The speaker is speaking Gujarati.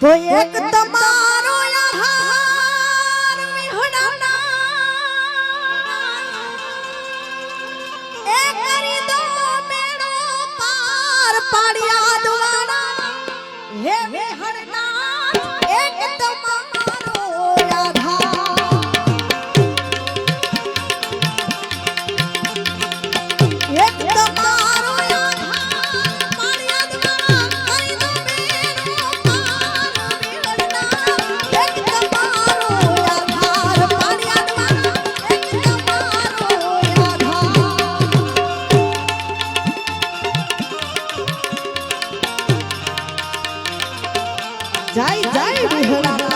તો એક તમારો આહાર વિહડાના એ કરી દો બેડો પાર પાડ્યા દવાના હે વિહડના એક તમારો આધાર એક તમારો આધાર પાડ્યા દવાના કરી દો જય જય વિહળા